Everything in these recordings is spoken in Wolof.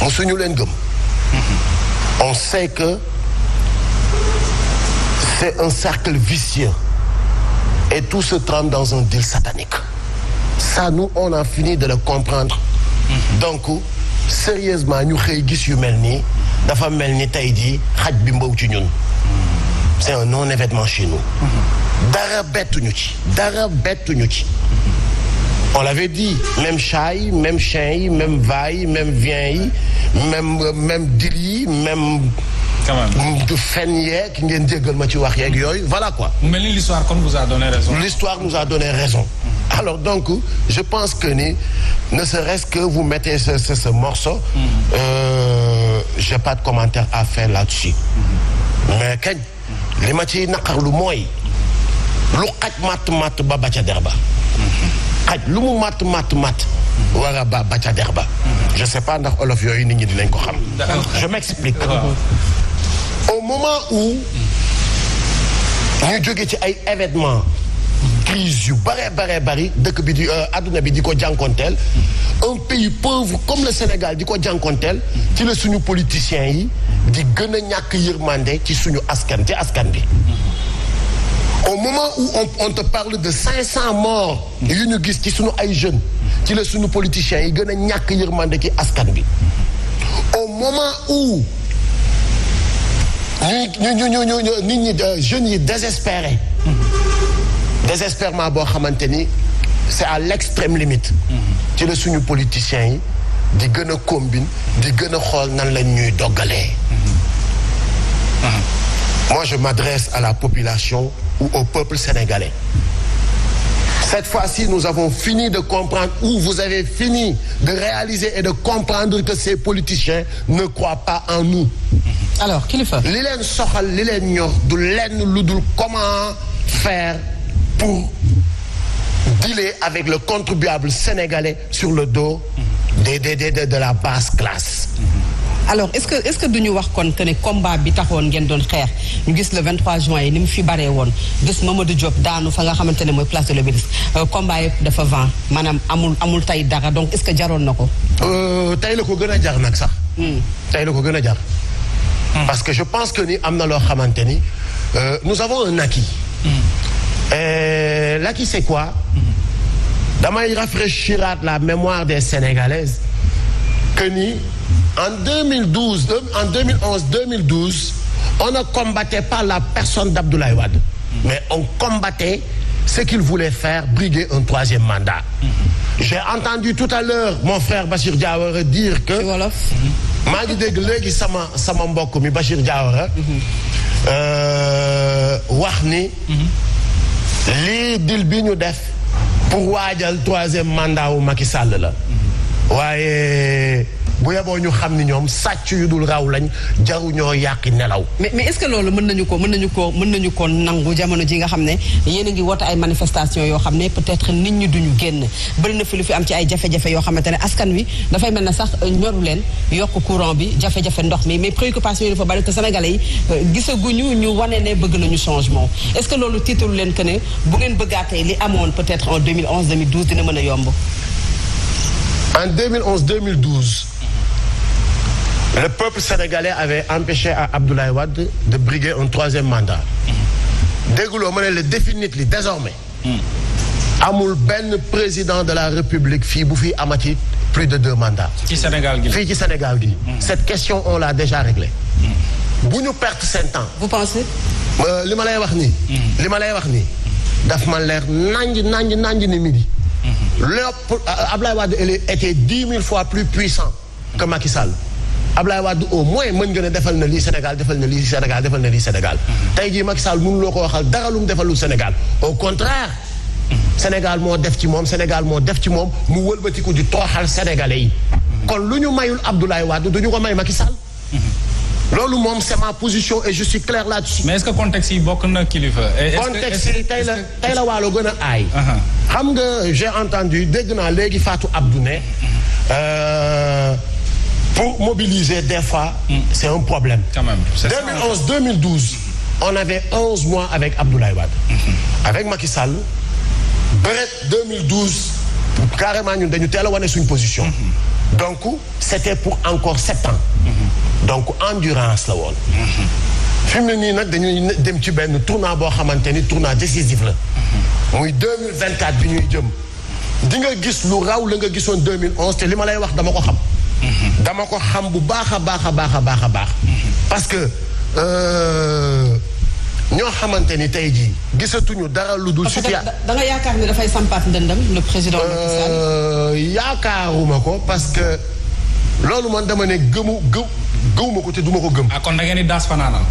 mosuñu leen gëm. On sait que c'est un cercle vicieux et tout se trame dans un deal satanique. Ça, nous, on a fini de le comprendre. Donc, sérieusement, ñu xëy gis yu mel nii dafa mel ni tey jii xaj bi mbaw ci ñun. C'est un non-événement chez nous. Dara bettuñu ci. Dara bettuñu ci. On l'avait dit, même chat yi, même chien yi, même va yi, même vient yi, même dil yi, même. fen yeeg ngeen jéggal ma ci wax yeeg yooyu voilà quoi. mu mel ni l'histoire comme vous a donné raison. L'histoire nous a donné raison. Alors donc je pense que ni ne serait-ce que vous mettez ce morceau. J'ai pas de commentaire à faire là-dessus. Mais kañ li ma ci naqarlu mooy lu xaj matt ba ca der ba. xaj lu mu matt war a ba ca der ba. Je sais pas ndax olof yooyu nit ñi dinañ ko xam. Je m'explique. Au moment où ñu jóge ci ay événements crise yu bari dëkk bi di adduna bi di ko jànkonteel un pays pauvre comme le Sénégal di ko jànkonteel ci la suñu politiciens yi di gën a ñàkk yërmande ci suñu askan bi. Au moment où on te parle de 500 morts yu ñu gis ci suñu ay jeunes ci la suñu politiciens yi gën a ñàkk yërmande ci askan bi. Au moment où nit ñi jeunes yi désespérés. Désespèrement boo xamante ni c'est à l'extrême limite. ci la suñu politiciens yi di gën a combine di gën a xool nan lañ ñuy doggalee. Moi je m'adresse à la population ou au peuple sénégalais. Cette fois-ci nous avons fini de comprendre ou vous avez fini de réaliser et de comprendre que ces politiciens ne croient pas en nous. Alors Kilifeu. li leen soxal li leen ñor du lenn lu dul comment faire pour dealer avec le contribuable sénégalais sur le dos de la basse classe. Alors est-ce que duñu wax kon que ne combat bi taxoon ngeen doon xeex ñu gis le 23 juin yi ni mu fi baree woon gis Mamadou Diop daanu fa nga xamante ne mooy place de l'Obélisque combat yëpp dafa vent maanaam amul tey dara donc est-ce que jaroon na ko. tey la ko gën a jar nag sax. tey la ko gën a jar. Parce que je pense que ni am na loo xamante ni nous avons un acquis. L'acquis c'est quoi? Damay rafraîchiraat la mémoire des Sénégalaises que ni en 2011 on ne combattait pas la personne d'Abdoulaye Wade, mais on combattait ce qu'il voulait faire, briguer un troisième mandat. J'ai entendu tout à l'heure mon frère Bachir Diawara dire que maa ngi dégg léegi sama mbokk mi Bachir Diawara wax ni lii dil bi ñu def pour waajal troisième mandat wu Macky Sall la waaye bu yeboo ñu xam ni ñoom sàcc yu dul raw lañ jaruñoo yàqi nelaw. mais est-ce que loolu mën nañu ko nangu jamono ji nga xam ne yéen a ngi woote ay manifestations yoo xam ne peut-être nit ñi duñu génn bëri na fi lu fi am ci ay jafe-jafe yoo xamante ne askan wi dafay mel na sax ñoru leen yokk courant bi jafe-jafe ndox mi mais préoccupation yi dafa bari te Sénégalais yi gisaguñu ñu wane ne bëgg nañu changement est-ce que loolu tiitalu leen que ne bu ngeen bëggaatee li amoon peut-être en 2011 2012 dina mën a yomb. En 2011-2012, le peuple sénégalais avait empêché à Abdoulaye Wade de briguer un troisième mandat. dégguloo ma ne le définitivement désormais. amul benn président de la République fii bu fi amati plus de 2 mandats. ci Sénégal gi fii ci Sénégal gi. Cette question on l'a déjà réglée. bu ñu perte seen temps. Vous pensez? li ma lay wax nii. li ma lay wax nii. daf ma leer naññ ni midi. Abdoulaye Wade était 10 000 fois plus puissant que Macky Sall. Abdoulaye Wade au moins mën nga ne defal na lii Sénégal defal na lii Sénégal defal na lii Sénégal. tey jii Macky Sall mënuloo ko waxal dara lu mu defalul Sénégal au contraire. Sénégal moo def ci moom mu wëlbatiku di tooxal Sénégalais yi. kon lu ñu mayul Abdoulaye Wade du ñu ko may Macky Sall. loolu moom c'est ma position et je suis clair là-dessus. mais est-ce que contexte yi bokk na kilifa. contexte yi tey la waalo gën a aay. xam nga j'ai entendu dégg naa léegi Fatou Abdou ne pour mobiliser des fois. c'est un problème. quand même 2011-2012 on avait 11 mois avec Abdoulaye Wade. avec Macky Sall bëret 2012 carrément ñun dañu teel a wane suñu position. donc c'était pour encore 7 ans. donc endurance la woon. fi mu ne nii nag dañuy dem ci benn tournant boo xamante ni tournant décisif la. muy 2024 bi ñuy jëm. di nga gis lu raw la nga gisoon 2011 te li ma lay wax dama ko xam. dama ko xam bu baax a baax a baax a baax a baax. parce que ñoo xamante ni tey jii gisatuñu dara lu dul. situation da nga yaakaar ne dafay sampaat ndëndam le président Macky Sall. yaakaaruma ko parce que loolu man dama ne gëwuma ko te duma ko gëm. ah kon da ngeen di daas fanaanal.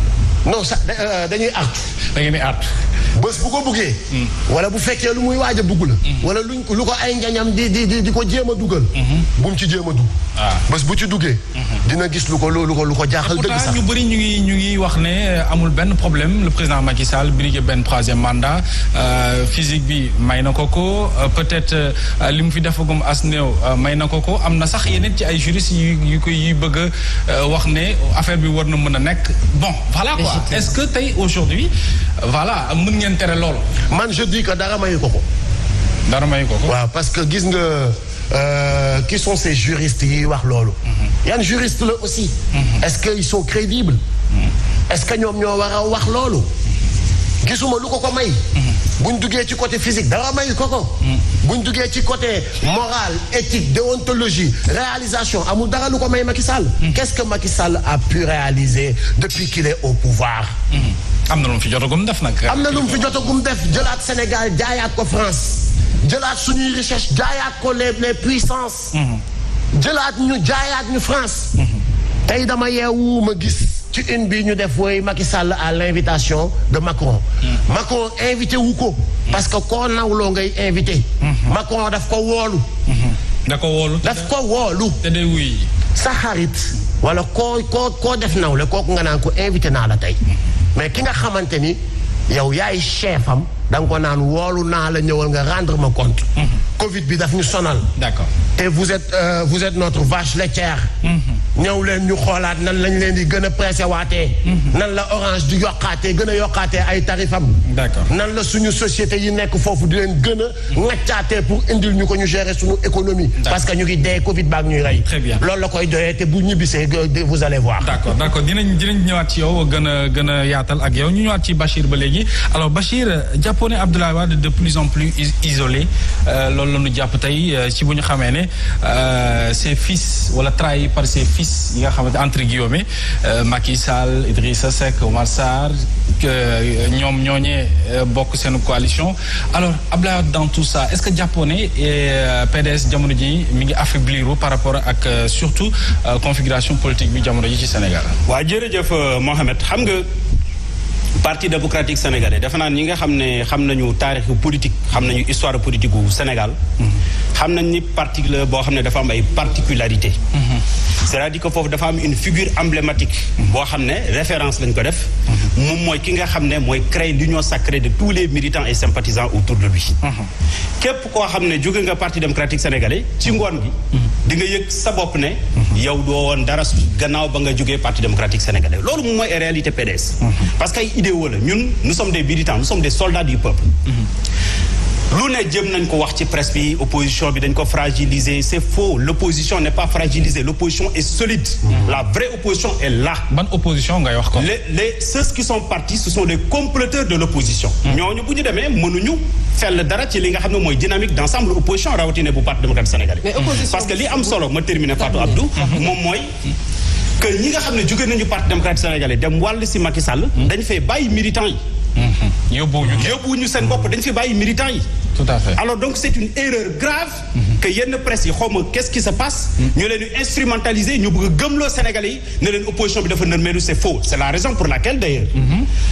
non sax dañuy artu. da ngeen di artu. bés bu ko buggee. wala bu fekkee lu muy waaj a bugg la. wala lu ko ay njañam di ko jéem a dugal. bu mu ci jéem a dugg. bés bu ci duggee. dina gis lu ko jaaxal dëgg sax. ñu bëri ñu ngi wax ne amul benn problème le président Macky Sall briguer benn 3e mandat physique bi may na ko peut-être li mu fi defagum as néew may na ko am na sax yeneen ci ay juristes yu bëgg a wax ne affaire bi war na mën a nekk bon voilà quoi. Est-ce que tey aujourd'hui voilà mën ngeen tere loolu. man je dis que dara mayu ko. dara mayu ko. waaw parce que gis nga qui sont ces juristes yi wax loolu. yan juriste la aussi. est-ce que ils sont crédibles. est-ce que ñoom ñoo war a wax loolu. gisuma lu ko may. buñ duggee ci côté physique dara mayu ko. buñ duggee ci côté moral éthique déontologie réalisation amul dara lu ko may Macky Sall. qu'est-ce que Macky Sall a pu réaliser depuis qu'il est au pouvoir. am na lu mu fi jotagum def nag. am na lu mu fi jotagum def jëlaat Sénégal jaayaat ko France. jëlaat suñuy richesse jaayaat ko les puissances. jëlaat ñu jaayaat ñu France. tey dama yeewu ma gis ci une bi ñu def woy Macky Sall à l'invitation de Macron. Macron invité wu ko. parce que koo nawloo ngay invité. Macron daf ko woolu. daf ko woolu. te day wuy. sa xarit. wala koo def nawle kooku nga naan ko invité naa la tey. mais ki nga xamante ni yow yaay chef am da nga ko naan woolu naa la ñëwal nga rendre ma compte. Covid bi daf ñu sonal. d'accord te vous êtes notre vache laitière. ñëw leen ñu xoolaat nan lañ leen di gën a pressé waatee. nan la Orange di yokkaatee gën a yokkaatee ay tarifam. d'accord nan la suñu société yi nekk foofu di leen gën a ŋaccaatee pour indil ñu ko ñu gérer suñu économie. parce que ñu ngi dee Covid baag ñuy rey. très bien loolu la koy doyee te bu ñibbisee vous allez voir. d'accord dinañ ñëwaat ci yow gën a yaatal ak yow ñu ñëwaat ci Bachir ba léegi alors Bachir jàppoon ne Abdoulaye Wade de plus en plus isolé loolu la ñu jàpp tey ci bu ñu xamee ne ses fils wala trahi par ses fils yi nga xamante entre guillemets Macky Sall Idrissa Seck Omar Sarr ñoom ñooñee bokk seen coalition alors Abdoulaye Wade dans tout ça est-ce que jàppoon ne PDS jamono ji mi ngi affaiblir par rapport ak surtout configuration politique bi jamono ji ci Sénégal. waaw jërëjëf Mohamed xam nga parti démocratique sénégalais defe naa ñi nga xam ne xam nañu taarixu politique xam nañu histoire politique gu Sénégal. xam nañ ni parti la boo xam ne dafa am ay particularités. c'est-à-dire que foofu dafa am une figure emblématique. boo xam ne référence lañ ko def. moom mooy ki nga xam ne mooy créer l'union sacrée de tous les militants et sympathisants autour de lui. képp koo xam ne jóge nga parti démocratique sénégalais ci ngoon gi. di nga yëg sa bopp ne. yow doo woon dara gannaaw ba nga jógee parti démocratique sénégalais loolu moom mooy réalité PDS. parce que ay idéaux la ñun nous sommes des militants nous sommes des soldats du peuple. lu ne jëm nañ ko wax ci presse bi opposition bi dañ ko fragiliser c'est faux l'opposition n'est pas fragilisée l'opposition est solide. La vraie opposition est là. ban opposition ngay wax ko. ceux qui sont partis ce sont des comploteurs de l'opposition. ñooñu bu ñu demee mënuñu fell dara ci li nga xam ne mooy dynamique d'ensemble opposition rawatina bu parti démocratique sénégalais. parce que li am solo ma terminer Fatou Abdou. moom mooy que ñi nga xam ne jóge nañu parti démocratique sénégalais dem wàll si Macky Sall. dañ fay bàyyi militants yi. yóbbuwuñu seen bopp dañ fi bàyyi militants yi. tout à fait alors donc c'est une erreur grave. que yenn presse yi xaw ma qu'est-ce qui se passe. ñu leen di instrumentaliser ñu bëgg a gëmloo Sénégalais yi ne leen opposition bi dafa nërmeelu c'est faux c'est la raison pour laquelle d'ailleurs.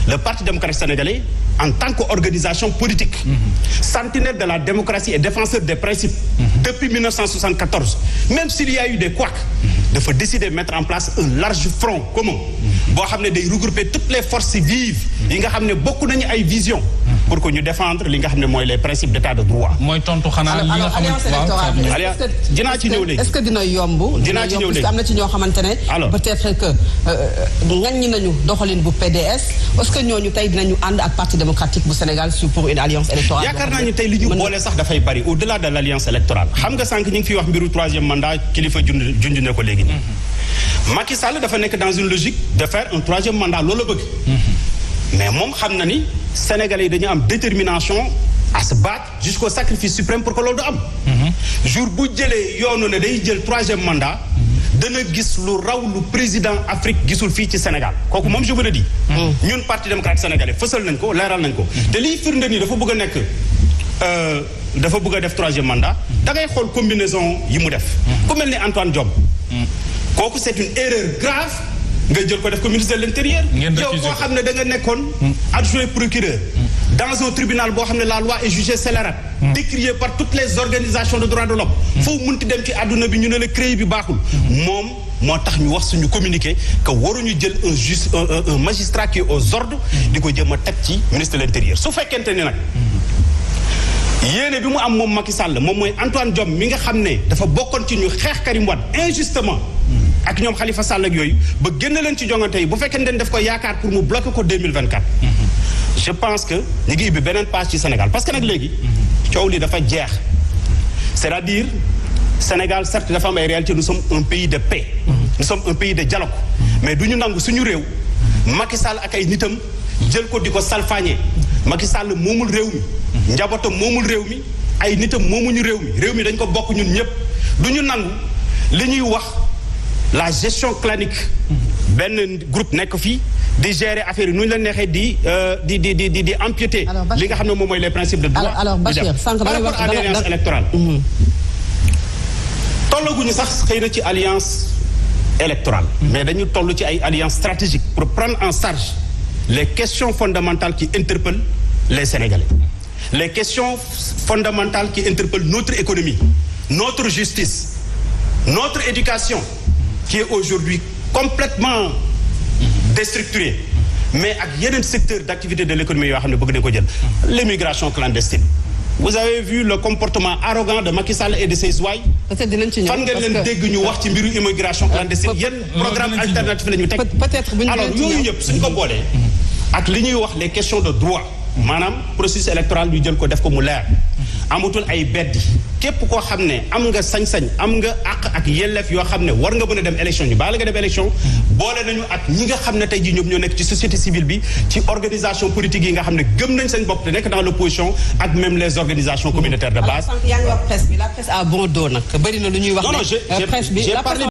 le parti démocratique sénégalais en tant qu'organisation politique. sentinelle de la démocratie et défenseur des principes. depuis 1974 même s'il y a eu des couacs. dafa décider de mettre en place un large front commun. boo xam ne day regrouper toutes les forces vives. yi nga xam ne bokk nañu ay visions. pour que ñu défendre li nga xam ne mooy les principes d'état de droit. mooy tontu xanaa li nga xamante dinaa ci ñëw léegi. est-ce que dina yomb. dinaa ci ñëw léegi am na ci ñoo xamante ne. alors peut-être que ŋaññi nañu doxalin bu PDS est-ce que ñooñu tey dinañu ànd ak parti démocratique bu Sénégal pour une alliance électorale. yaakaar naa ni tey li ñu boole sax dafay bari au-delà de l'alliance électorale xam nga sànq ñu ngi fiy wax mbiru troisième mandat kilifa junj na ko léegi nii. Macky Sall dafa nekk dans une logique de faire un troisième mandat loolu la bëgg. mais moom xam na ni Sénégalais yi dañu am détermination à se battre jusqu'au sacrifice suprême pour que loolu du am. jour bu jëlee yoonu ne day jël troisième mandat. dana gis lu raw lu président Afrique gisul fii ci Sénégal kooku moom je vous le dis. ñun parti démocrate sénégalais fësal nañ ko leeral nañ ko. te liy firnde nii dafa bëgg a nekk dafa bëgg a def troisième mandat. da ngay xool combinaison yi mu def. ku mel ni Antoine Diome. kooku c'est une erreur grave nga jël ko def ko ministre de l'intérieur. yow koo xam ne da nga nekkoon adjoint procureur. dans un tribunal boo xam ne la loi est jugée scélérate. décriée par toutes les organisations de droits de l'homme foo munti dem ci àdduna bi ñu ne la CREI bi baaxul. moom moo tax ñu wax suñu communiqué que waruñu jël un magistrat qui est aux ordres. di ko jëm a teg ci ministre de l'intérieur su fekkente ni nag. yéene bi mu am moom Macky Sall moom mooy Antoine Diome mi nga xam ne dafa bokkoon ci ñu xeex Karim Wade injustement. ak ñoom Khalifa Sall ak yooyu ba génn leen ci jongante yi bu fekkee ne daf ko yaakaar pour mu bloquer ko 2024. je pense que ñu ngi ubbi beneen page ci Sénégal parce que nag léegi. coow li dafa jeex. c'est-à-dire Sénégal certes dafa am ay réalité nous sommes un pays de paix. nous sommes un pays de dialogue. mais du ñu nangu suñu réew. Macky Sall ak ay nitam jël ko di ko salfaañee. Macky Sall moomul réew mi. njabootam moomul réew mi. ay nitam moomuñu réew mi dañ ko bokk ñun ñëpp. du ñu nangu li ñuy wax la gestion clanique. benn groupe nekk fii. di gérer affaire yi nu ñu la neexee di empiéter. li nga xam ne moom mooy les principes de droit. alors Bachir sànq par rapport à l'alliance électorale. tollaguñu sax xëy na ci alliance électorale. mais dañu toll ci ay alliance stratégique pour prendre en charge les questions fondamentales qui interpellent les Sénégalais. les questions fondamentales qui interpellent notre économie, notre justice, notre éducation qui est aujourd'hui complètement déstructurée, mais ak yeneen secteur d'activité de l'économie yoo xam ne bëgg nañ ko jël. l'immigration clandestine. vous avez vu le comportement arrogant de Macky Sall et de ses ouailles. peut-être dinañ ci ñëw fan ngeen leen dégg ñu wax ci mbiru immigration clandestine yan programme alternatif la ñu teg. peut-être bu ñu alors yooyu yëpp suñ ko boolee. ak li ñuy wax les questions de droit. maanaam processus électoral ñu jël ko def ko mu leer. amatul ay beddi képp koo xam ne am nga sañ-sañ am nga àq ak yelleef yoo xam ne war nga mën a dem élection ñu baal nga dem élection boole nañu ak ñi nga xam ne tey jii ñoom ñoo nekk ci société civile bi ci organisation politique yi nga xam ne gëm nañ seen bopp te nekk dans l'opposition ak même les organisations communautaires de base. yaa ngi wax presse bi la presse à bon dos nag bëri na lu ñuy wax. non non j'ai parlé